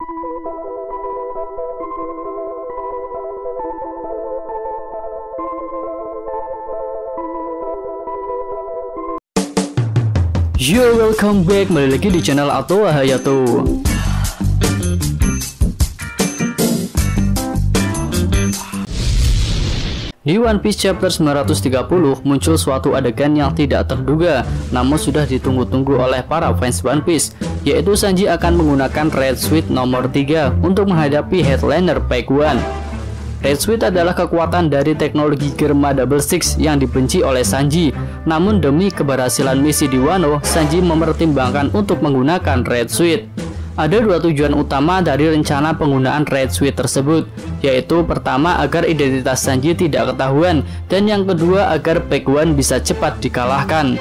Yo, welcome back, kembali lagi di channel Auto Hayato. Di One Piece chapter 930 muncul suatu adegan yang tidak terduga, namun sudah ditunggu-tunggu oleh para fans One Piece, yaitu Sanji akan menggunakan Red Suit nomor 3 untuk menghadapi Headliner Page 1. Red Suit adalah kekuatan dari teknologi Germa Double Six yang dibenci oleh Sanji. Namun demi keberhasilan misi di Wano, Sanji mempertimbangkan untuk menggunakan Red Suit. Ada dua tujuan utama dari rencana penggunaan Red Suit tersebut, yaitu pertama agar identitas Sanji tidak ketahuan, dan yang kedua agar Page 1 bisa cepat dikalahkan.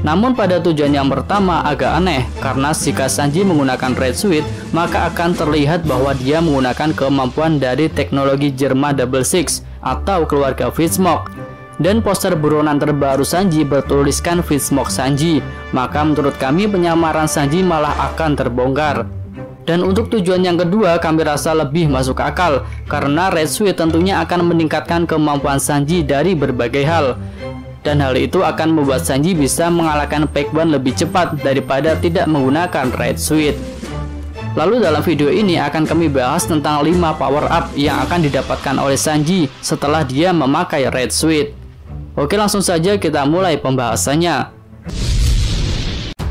Namun pada tujuan yang pertama agak aneh, karena jika Sanji menggunakan Red Suit, maka akan terlihat bahwa dia menggunakan kemampuan dari teknologi Germa Double Six atau keluarga Fishsmoke. Dan poster buronan terbaru Sanji bertuliskan Fishsmoke Sanji, maka menurut kami penyamaran Sanji malah akan terbongkar. Dan untuk tujuan yang kedua kami rasa lebih masuk akal, karena Red Suit tentunya akan meningkatkan kemampuan Sanji dari berbagai hal. Dan hal itu akan membuat Sanji bisa mengalahkan Page 1 lebih cepat daripada tidak menggunakan Red Suit. Lalu dalam video ini akan kami bahas tentang 5 power up yang akan didapatkan oleh Sanji setelah dia memakai Red Suit. Oke, langsung saja kita mulai pembahasannya.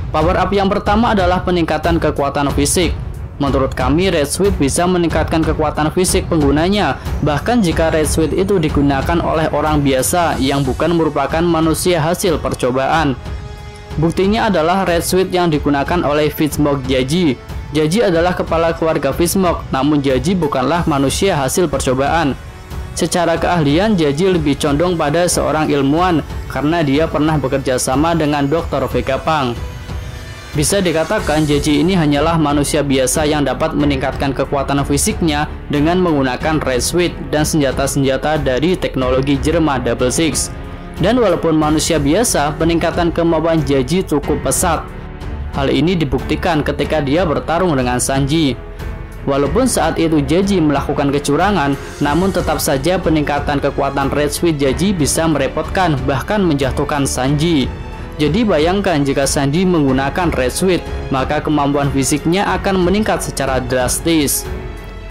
Power up yang pertama adalah peningkatan kekuatan fisik. Menurut kami Red Suit bisa meningkatkan kekuatan fisik penggunanya, bahkan jika Red Suit itu digunakan oleh orang biasa yang bukan merupakan manusia hasil percobaan. Buktinya adalah Red Suit yang digunakan oleh Fishsmoke Jaji. Jaji adalah kepala keluarga Fishsmoke, namun Jaji bukanlah manusia hasil percobaan. Secara keahlian Jaji lebih condong pada seorang ilmuwan karena dia pernah bekerja sama dengan Dr. Vegapunk. Bisa dikatakan Jaji ini hanyalah manusia biasa yang dapat meningkatkan kekuatan fisiknya dengan menggunakan Red Suit dan senjata-senjata dari teknologi Germa Double Six. Dan walaupun manusia biasa, peningkatan kemampuan Jaji cukup pesat. Hal ini dibuktikan ketika dia bertarung dengan Sanji. Walaupun saat itu Jaji melakukan kecurangan, namun tetap saja peningkatan kekuatan Red Suit Jaji bisa merepotkan bahkan menjatuhkan Sanji. Jadi bayangkan jika Sanji menggunakan Red Suit, maka kemampuan fisiknya akan meningkat secara drastis.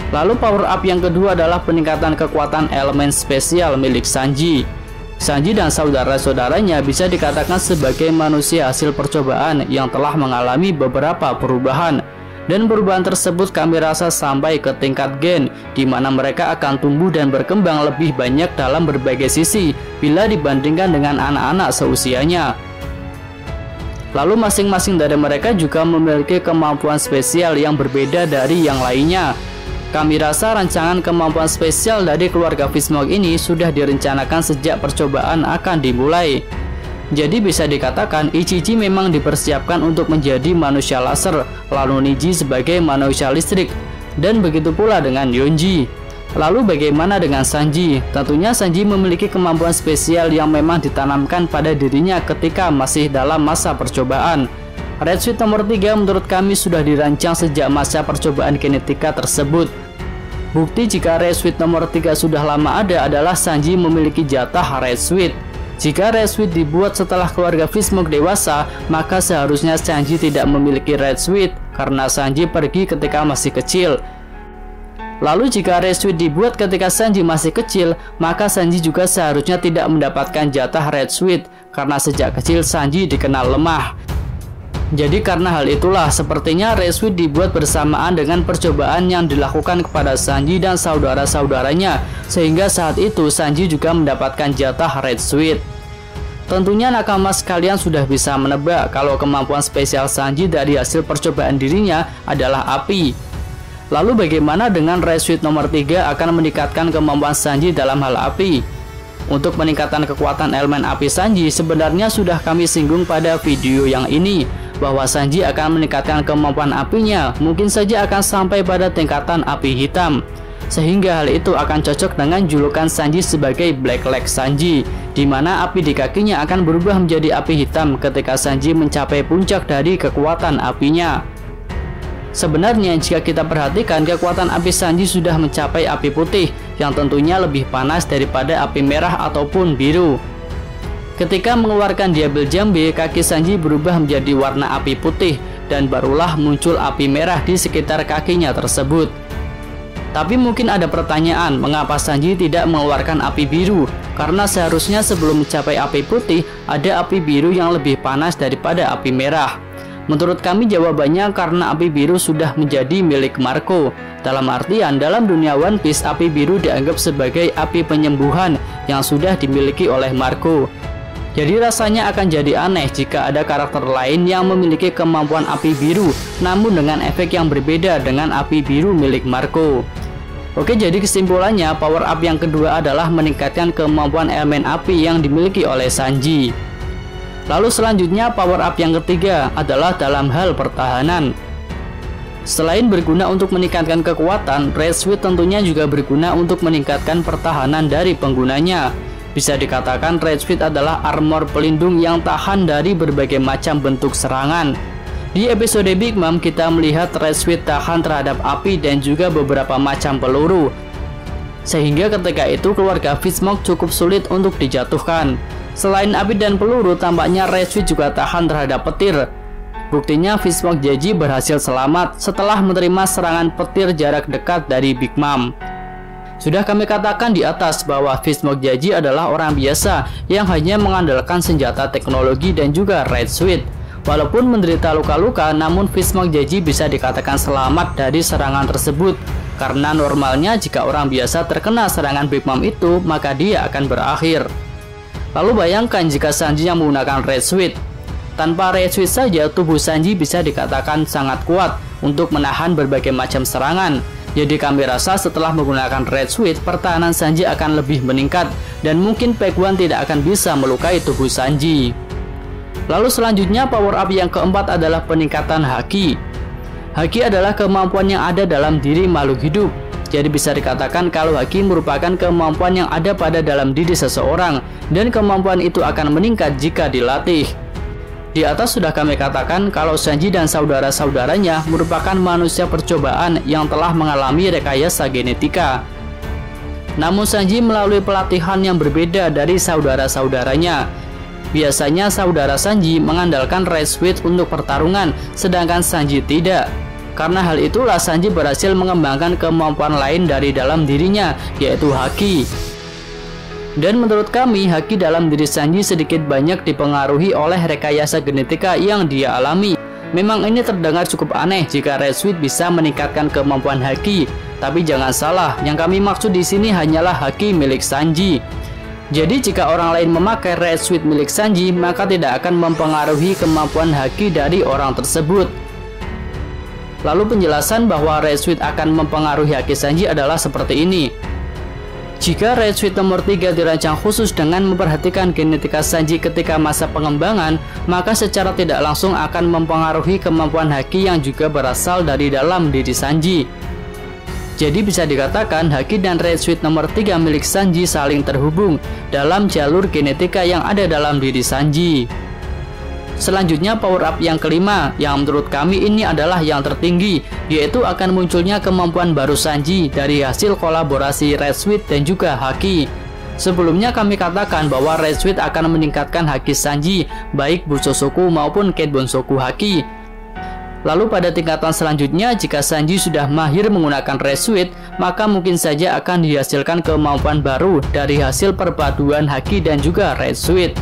Lalu power up yang kedua adalah peningkatan kekuatan elemen spesial milik Sanji. Sanji dan saudara-saudaranya bisa dikatakan sebagai manusia hasil percobaan yang telah mengalami beberapa perubahan. Dan perubahan tersebut kami rasa sampai ke tingkat gen, di mana mereka akan tumbuh dan berkembang lebih banyak dalam berbagai sisi bila dibandingkan dengan anak-anak seusianya. Lalu masing-masing dari mereka juga memiliki kemampuan spesial yang berbeda dari yang lainnya. Kami rasa rancangan kemampuan spesial dari keluarga Fishsmoke ini sudah direncanakan sejak percobaan akan dimulai. Jadi bisa dikatakan Ichichi memang dipersiapkan untuk menjadi manusia laser, lalu Niji sebagai manusia listrik, dan begitu pula dengan Yonji. Lalu bagaimana dengan Sanji? Tentunya Sanji memiliki kemampuan spesial yang memang ditanamkan pada dirinya ketika masih dalam masa percobaan. Red Suit nomor 3 menurut kami sudah dirancang sejak masa percobaan kinetika tersebut. Bukti jika Red Suit nomor 3 sudah lama ada adalah Sanji memiliki jatah Red Suit. Jika Red Suit dibuat setelah keluarga Fishsmoke dewasa, maka seharusnya Sanji tidak memiliki Red Suit karena Sanji pergi ketika masih kecil. Lalu jika Red Suit dibuat ketika Sanji masih kecil, maka Sanji juga seharusnya tidak mendapatkan jatah Red Suit karena sejak kecil Sanji dikenal lemah. Jadi karena hal itulah sepertinya Red Suit dibuat bersamaan dengan percobaan yang dilakukan kepada Sanji dan saudara-saudaranya, sehingga saat itu Sanji juga mendapatkan jatah Red Suit. Tentunya nakama sekalian sudah bisa menebak kalau kemampuan spesial Sanji dari hasil percobaan dirinya adalah api. Lalu bagaimana dengan Red Suit nomor 3 akan meningkatkan kemampuan Sanji dalam hal api? Untuk peningkatan kekuatan elemen api Sanji sebenarnya sudah kami singgung pada video yang ini, bahwa Sanji akan meningkatkan kemampuan apinya, mungkin saja akan sampai pada tingkatan api hitam. Sehingga hal itu akan cocok dengan julukan Sanji sebagai Black Leg Sanji, di mana api di kakinya akan berubah menjadi api hitam ketika Sanji mencapai puncak dari kekuatan apinya. Sebenarnya jika kita perhatikan, kekuatan api Sanji sudah mencapai api putih yang tentunya lebih panas daripada api merah ataupun biru. Ketika mengeluarkan Diabel Jambe, kaki Sanji berubah menjadi warna api putih dan barulah muncul api merah di sekitar kakinya tersebut. Tapi mungkin ada pertanyaan, mengapa Sanji tidak mengeluarkan api biru? Karena seharusnya sebelum mencapai api putih, ada api biru yang lebih panas daripada api merah. Menurut kami jawabannya karena api biru sudah menjadi milik Marco. Dalam artian, dalam dunia One Piece, api biru dianggap sebagai api penyembuhan yang sudah dimiliki oleh Marco. Jadi rasanya akan jadi aneh jika ada karakter lain yang memiliki kemampuan api biru, namun dengan efek yang berbeda dengan api biru milik Marco. Oke, jadi kesimpulannya, power up yang kedua adalah meningkatkan kemampuan elemen api yang dimiliki oleh Sanji. Lalu selanjutnya power up yang ketiga adalah dalam hal pertahanan. Selain berguna untuk meningkatkan kekuatan, Red Sweet tentunya juga berguna untuk meningkatkan pertahanan dari penggunanya. Bisa dikatakan Red Sweet adalah armor pelindung yang tahan dari berbagai macam bentuk serangan. Di episode Big Mom kita melihat Red Sweet tahan terhadap api dan juga beberapa macam peluru. Sehingga ketika itu keluarga Fishsmoke cukup sulit untuk dijatuhkan. Selain api dan peluru, tampaknya Red Sweet juga tahan terhadap petir. Buktinya Fishsmoke Jeji berhasil selamat setelah menerima serangan petir jarak dekat dari Big Mom. Sudah kami katakan di atas bahwa Fishsmoke Jeji adalah orang biasa yang hanya mengandalkan senjata teknologi dan juga Red Sweet. Walaupun menderita luka-luka, namun Fishsmoke Jeji bisa dikatakan selamat dari serangan tersebut. Karena normalnya jika orang biasa terkena serangan Big Mom itu, maka dia akan berakhir. Lalu bayangkan jika Sanji yang menggunakan Red Sweet. Tanpa Red Sweet saja, tubuh Sanji bisa dikatakan sangat kuat untuk menahan berbagai macam serangan. Jadi kami rasa setelah menggunakan Red Sweet, pertahanan Sanji akan lebih meningkat dan mungkin Peguan tidak akan bisa melukai tubuh Sanji. Lalu selanjutnya power up yang keempat adalah peningkatan Haki. Haki adalah kemampuan yang ada dalam diri makhluk hidup. Jadi bisa dikatakan kalau Haki merupakan kemampuan yang ada pada dalam diri seseorang dan kemampuan itu akan meningkat jika dilatih. Di atas sudah kami katakan kalau Sanji dan saudara-saudaranya merupakan manusia percobaan yang telah mengalami rekayasa genetika. Namun Sanji melalui pelatihan yang berbeda dari saudara-saudaranya. Biasanya saudara Sanji mengandalkan Red Sweet untuk pertarungan, sedangkan Sanji tidak. Karena hal itulah Sanji berhasil mengembangkan kemampuan lain dari dalam dirinya, yaitu Haki. Dan menurut kami, Haki dalam diri Sanji sedikit banyak dipengaruhi oleh rekayasa genetika yang dia alami. Memang ini terdengar cukup aneh jika Red Sweet bisa meningkatkan kemampuan Haki. Tapi jangan salah, yang kami maksud di sini hanyalah Haki milik Sanji. Jadi jika orang lain memakai Red Sweet milik Sanji, maka tidak akan mempengaruhi kemampuan Haki dari orang tersebut. Lalu penjelasan bahwa Red Sweet akan mempengaruhi Haki Sanji adalah seperti ini. Jika Red Sweet nomor 3 dirancang khusus dengan memperhatikan genetika Sanji ketika masa pengembangan, maka secara tidak langsung akan mempengaruhi kemampuan Haki yang juga berasal dari dalam diri Sanji. Jadi bisa dikatakan Haki dan Red Sweet nomor 3 milik Sanji saling terhubung dalam jalur genetika yang ada dalam diri Sanji. Selanjutnya power up yang kelima, yang menurut kami ini adalah yang tertinggi, yaitu akan munculnya kemampuan baru Sanji dari hasil kolaborasi Red Sweet dan juga Haki. Sebelumnya kami katakan bahwa Red Sweet akan meningkatkan Haki Sanji, baik Bushosoku maupun Kenbonsoku Haki. Lalu pada tingkatan selanjutnya, jika Sanji sudah mahir menggunakan Red Sweet, maka mungkin saja akan dihasilkan kemampuan baru dari hasil perpaduan Haki dan juga Red Sweet.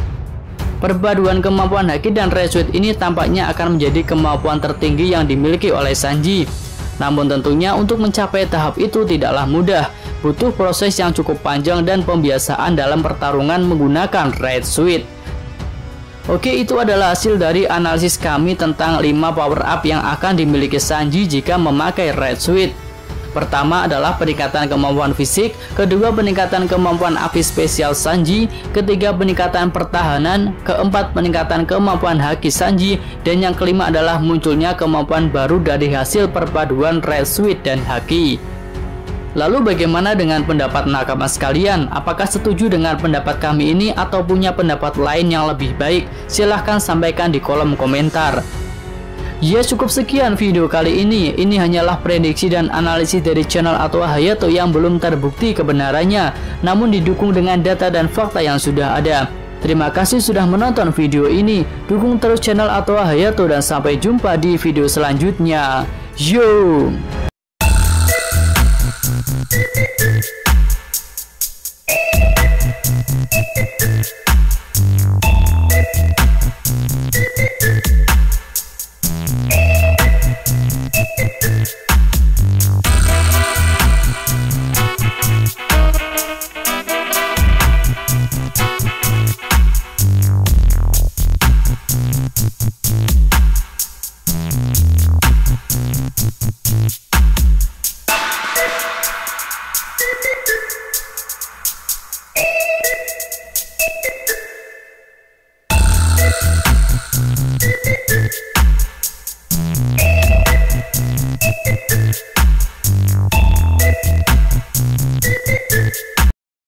Perpaduan kemampuan Haki dan Red Sweet ini tampaknya akan menjadi kemampuan tertinggi yang dimiliki oleh Sanji. Namun tentunya untuk mencapai tahap itu tidaklah mudah, butuh proses yang cukup panjang dan pembiasaan dalam pertarungan menggunakan Red Sweet. Oke, itu adalah hasil dari analisis kami tentang 5 power up yang akan dimiliki Sanji jika memakai Red Sweet. Pertama adalah peningkatan kemampuan fisik, kedua peningkatan kemampuan api spesial Sanji, ketiga peningkatan pertahanan, keempat peningkatan kemampuan Haki Sanji, dan yang kelima adalah munculnya kemampuan baru dari hasil perpaduan Red Sweet dan Haki. Lalu bagaimana dengan pendapat nakama sekalian? Apakah setuju dengan pendapat kami ini atau punya pendapat lain yang lebih baik? Silahkan sampaikan di kolom komentar. Ya, cukup sekian video kali ini. Ini hanyalah prediksi dan analisis dari channel Atwa Hayato yang belum terbukti kebenarannya, namun didukung dengan data dan fakta yang sudah ada. Terima kasih sudah menonton video ini. Dukung terus channel Atwa Hayato dan sampai jumpa di video selanjutnya. Yo.